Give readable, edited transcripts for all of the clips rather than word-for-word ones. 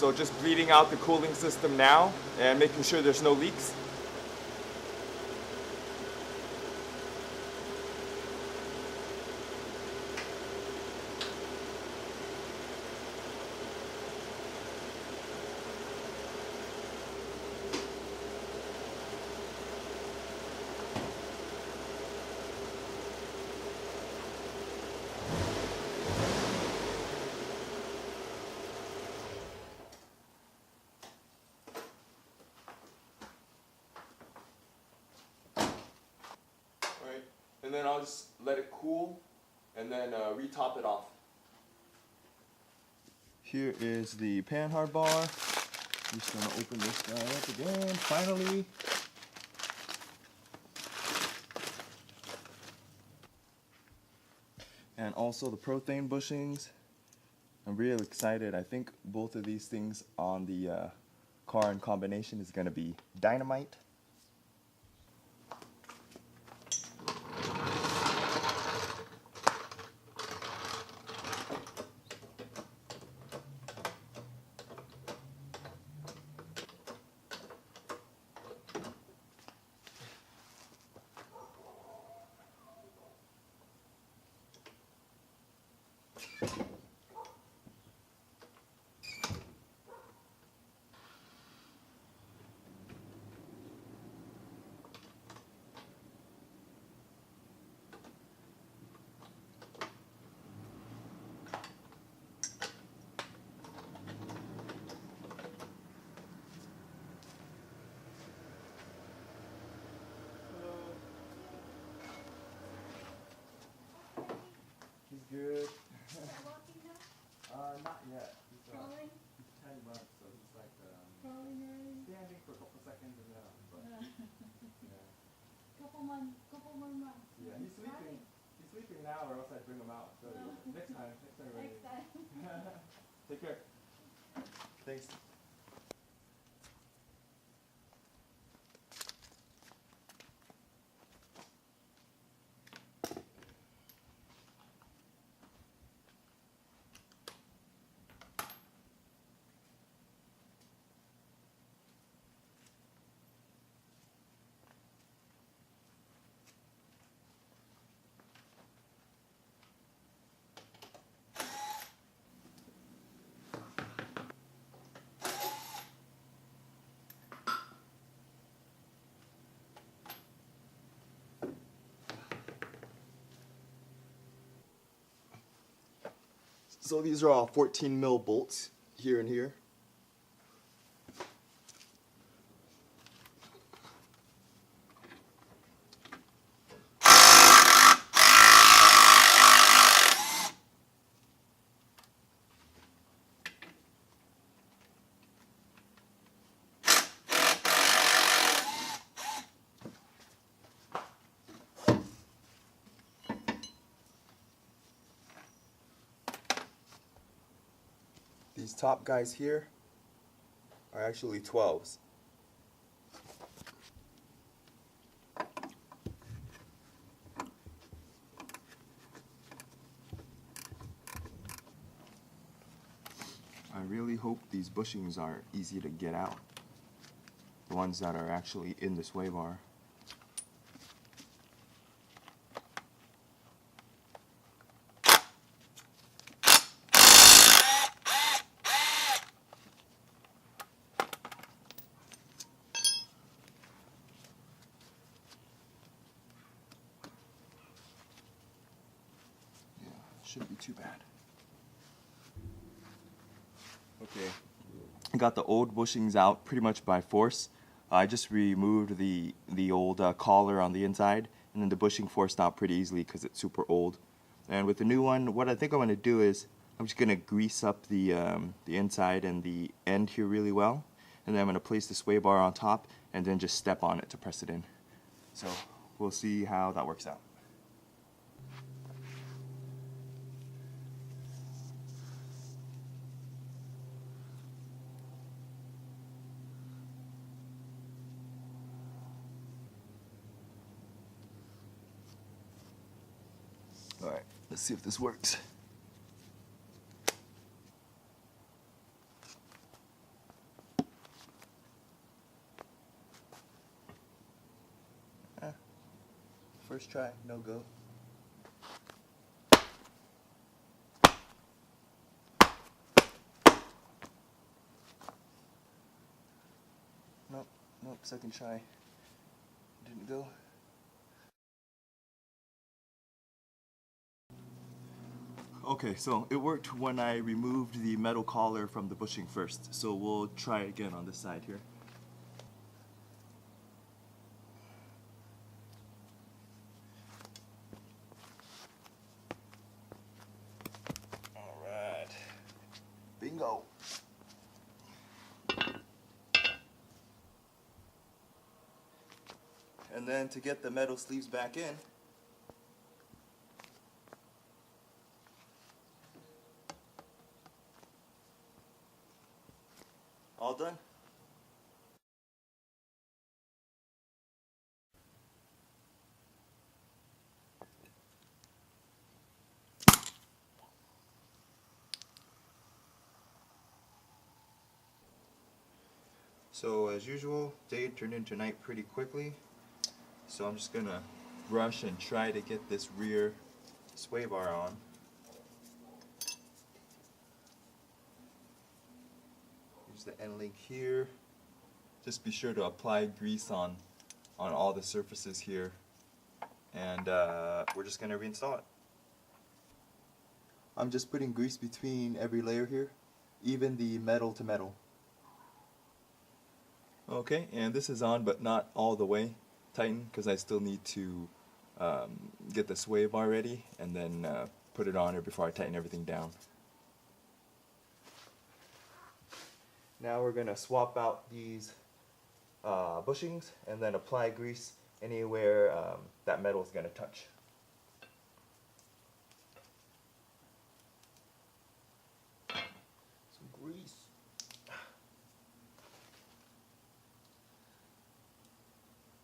So just bleeding out the cooling system now and making sure there's no leaks. And then I'll just let it cool and then re-top it off. Here is the panhard bar. Just gonna open this guy up again, finally. And also the propane bushings. I'm real excited. I think both of these things on the car in combination is gonna be dynamite. He's good. Not yet. He's 10 months, so he's like standing for a couple seconds and then but yeah. Couple more months. Yeah, he's sleeping. He's sleeping now, or else I'd bring him out. So next time. Next time. Take care. Thanks. So these are all 14 mil bolts here and here. These top guys here are actually 12s. I really hope these bushings are easy to get out. The ones that are actually in the sway bar. Shouldn't be too bad. Okay, I got the old bushings out pretty much by force. I just removed the old collar on the inside, and then the bushing forced out pretty easily because it's super old. And with the new one, what I think I'm going to do is I'm just going to grease up the inside and the end here really well, and then I'm going to place the sway bar on top and then just step on it to press it in. So we'll see how that works out. Alright, let's see if this works. First try, no go. Nope, nope, second try. Didn't go. Okay, so it worked when I removed the metal collar from the bushing first. So we'll try again on this side here. Alright. Bingo. And then to get the metal sleeves back in, all done. So as usual, day turned into night pretty quickly. So I'm just gonna rush and try to get this rear sway bar on. Use the end link here. Just be sure to apply grease on all the surfaces here, and we're just gonna reinstall it. I'm just putting grease between every layer here, even the metal to metal. Okay, and this is on, but not all the way tighten, because I still need to get the sway bar ready and then put it on here before I tighten everything down. Now we're going to swap out these bushings and then apply grease anywhere that metal is going to touch. Some grease.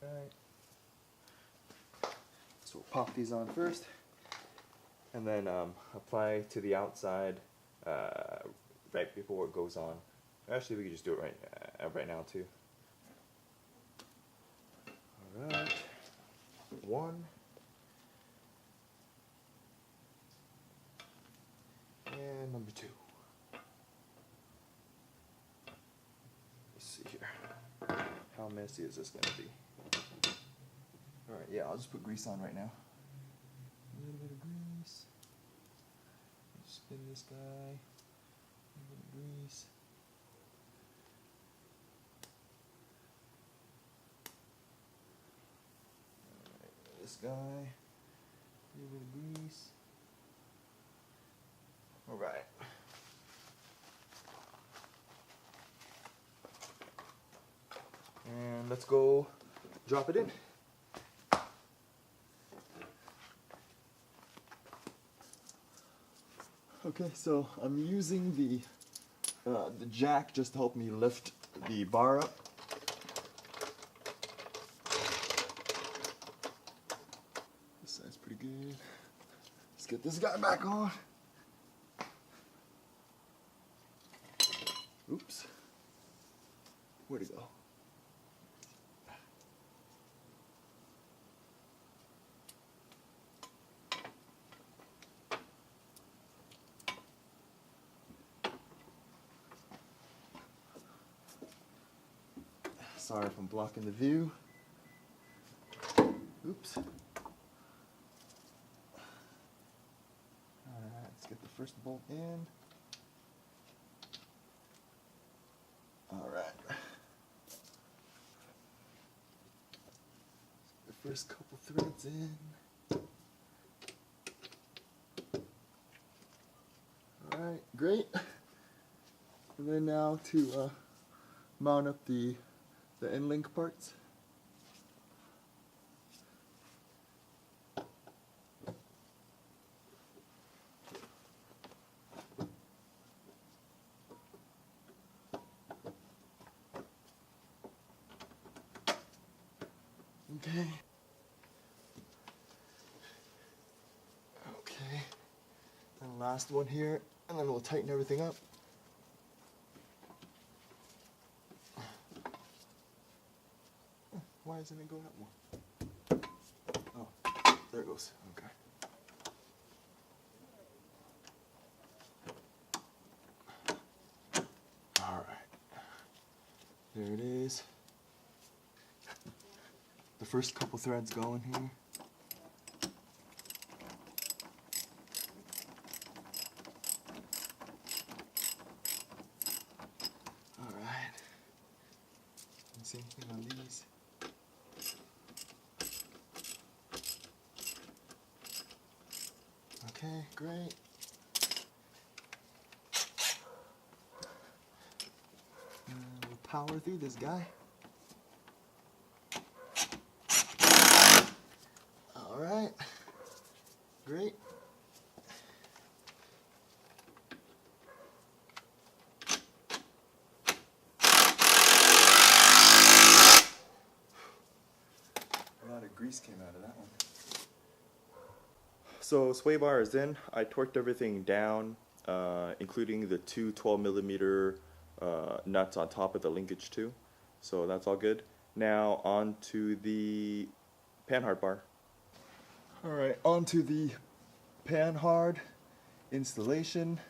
Alright. So we'll pop these on first and then apply to the outside right before it goes on. Actually, we can just do it right now too. Alright, one, and number two. Let's see here. How messy is this going to be? Alright, yeah, I'll just put grease on right now. A little bit of grease. Spin this guy. A little bit of grease. Alright, this guy. A little bit of grease. Alright. And let's go drop it in. Okay, so I'm using the jack just to help me lift the bar up. This side's pretty good. Let's get this guy back on. Oops. Where'd he go? Sorry if I'm blocking the view. Oops. Alright, let's get the first bolt in. Alright. The first couple threads in. Alright, great. And then now to mount up the end link parts. Okay. Okay. And last one here, and then we'll tighten everything up. Why isn't it going up more? Oh. There it goes. Okay. All right. There it is. The first couple threads going here. All right. Same thing on these. Okay, great. We'll power through this guy. All right, great. A lot of grease came out of that one. So sway bar is in. I torqued everything down, including the two 12mm nuts on top of the linkage too. So that's all good. Now on to the panhard bar. All right, on to the panhard installation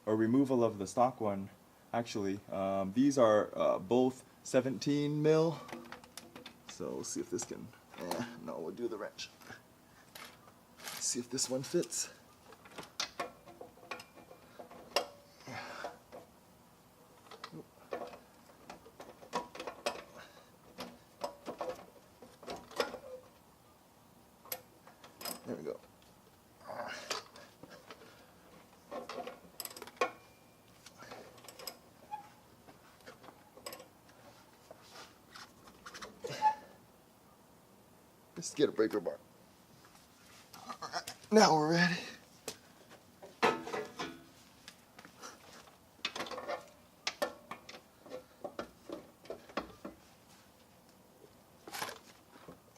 or removal of the stock one. Actually, these are both 17 mil. So we'll see if this can. No, we'll do the wrench. See if this one fits. There we go. Let's get a breaker bar. Now we're ready.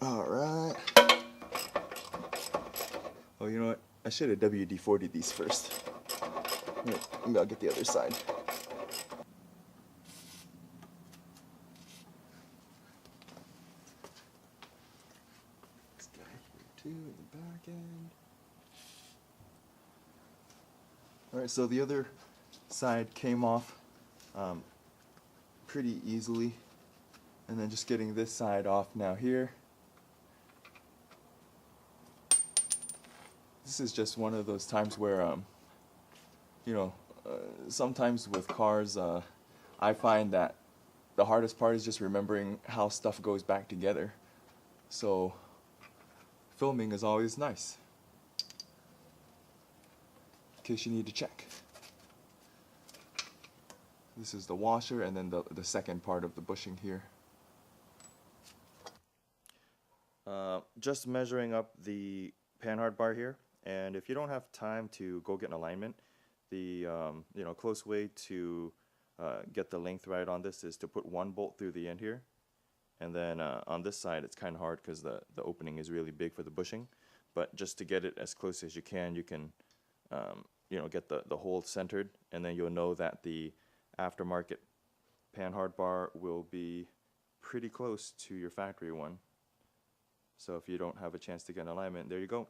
All right. Oh, you know what? I should have WD-40'd these first. Maybe I'll get the other side. This guy here too in the back end. Alright, so the other side came off pretty easily, and then just getting this side off now here. This is just one of those times where, sometimes with cars, I find that the hardest part is just remembering how stuff goes back together. So filming is always nice, in case you need to check. This is the washer, and then the second part of the bushing here. Just measuring up the panhard bar here, and if you don't have time to go get an alignment, the close way to get the length right on this is to put one bolt through the end here, and then on this side it's kind of hard because the opening is really big for the bushing, but just to get it as close as you can get the hole centered, and then you'll know that the aftermarket panhard bar will be pretty close to your factory one. So if you don't have a chance to get an alignment, there you go.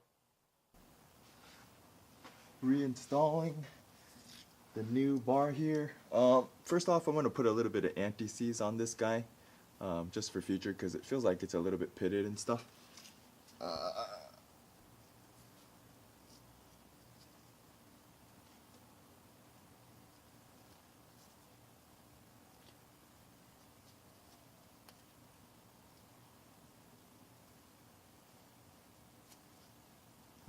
Reinstalling the new bar here. First off, I'm going to put a little bit of anti-seize on this guy, just for future, because it feels like it's a little bit pitted and stuff.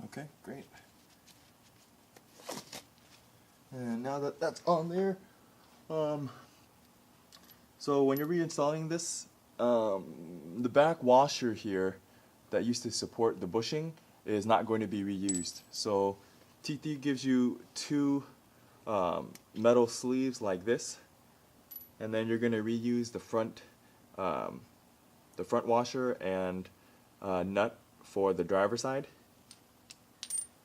Okay, great. And now that that's on there, so when you're reinstalling this, the back washer here that used to support the bushing is not going to be reused. So TT gives you two metal sleeves like this, and then you're going to reuse the front washer and nut for the driver side.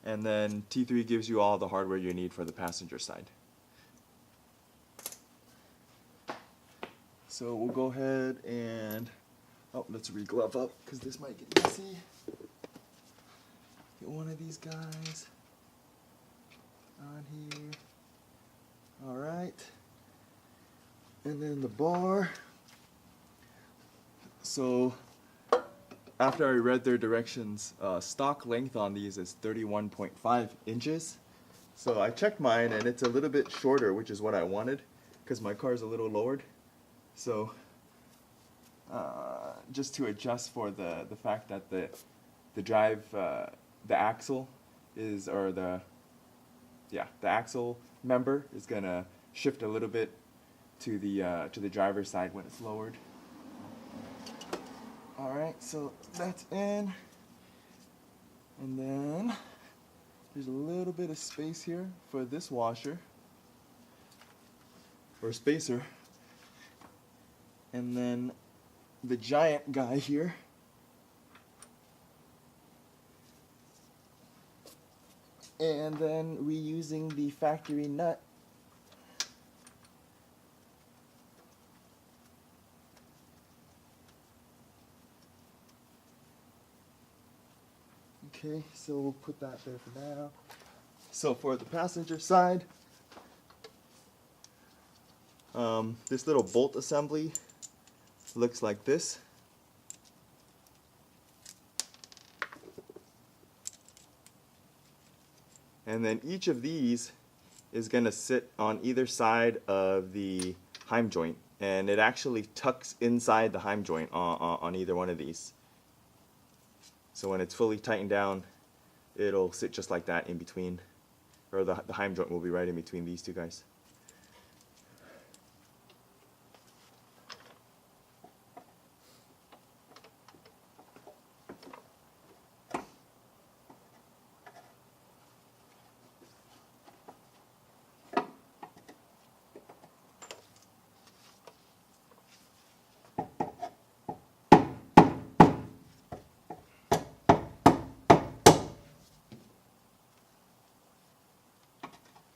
And then T3 gives you all the hardware you need for the passenger side. So we'll go ahead and, let's re-glove up because this might get messy. Get one of these guys on here. Alright. And then the bar. So after I read their directions, stock length on these is 31.5 inches. So I checked mine and it's a little bit shorter, which is what I wanted because my car is a little lowered. So just to adjust for the fact that the drive, the axle is, or the axle member is gonna shift a little bit to the driver's side when it's lowered. Alright, so that's in. And then there's a little bit of space here for this washer, or spacer. And then the giant guy here. And then reusing the factory nut. Okay, so we'll put that there for now. So for the passenger side, this little bolt assembly looks like this. And then each of these is going to sit on either side of the heim joint, and it actually tucks inside the heim joint on either one of these. So when it's fully tightened down, it'll sit just like that in between, or the heim joint will be right in between these two guys.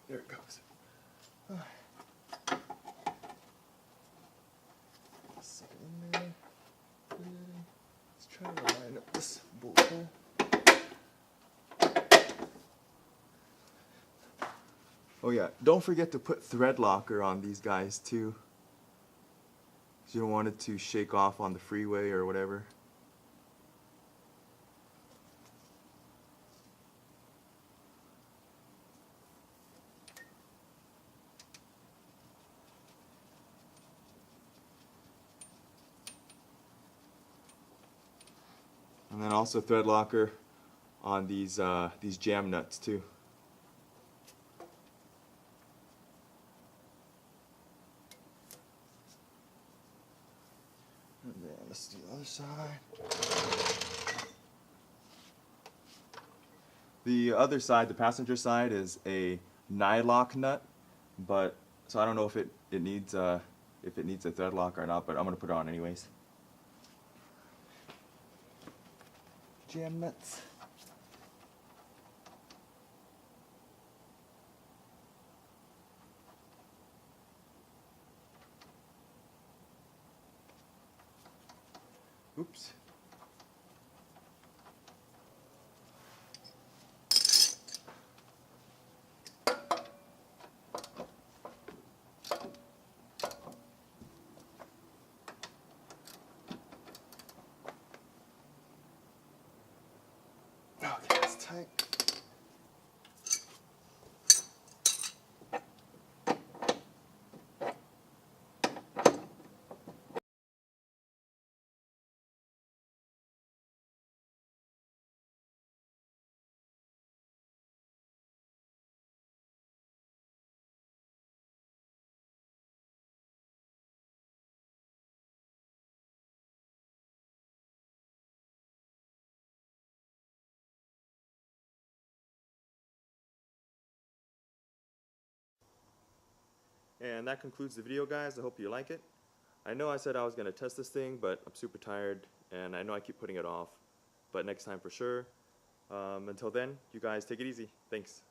There it goes. Stick it in there. Let's try to line up this bolt hole. Oh yeah, don't forget to put thread locker on these guys too. You don't want it to shake off on the freeway or whatever. And then also thread locker on these jam nuts too. And then let's do the other side. The other side, the passenger side, is a nylock nut, but so I don't know if it needs a thread lock or not, but I'm gonna put it on anyways. Jam nuts. Oops. Okay, it's tight. And that concludes the video, guys. I hope you like it. I know I said I was going to test this thing, but I'm super tired, and I know I keep putting it off. But next time for sure. Until then, you guys take it easy. Thanks.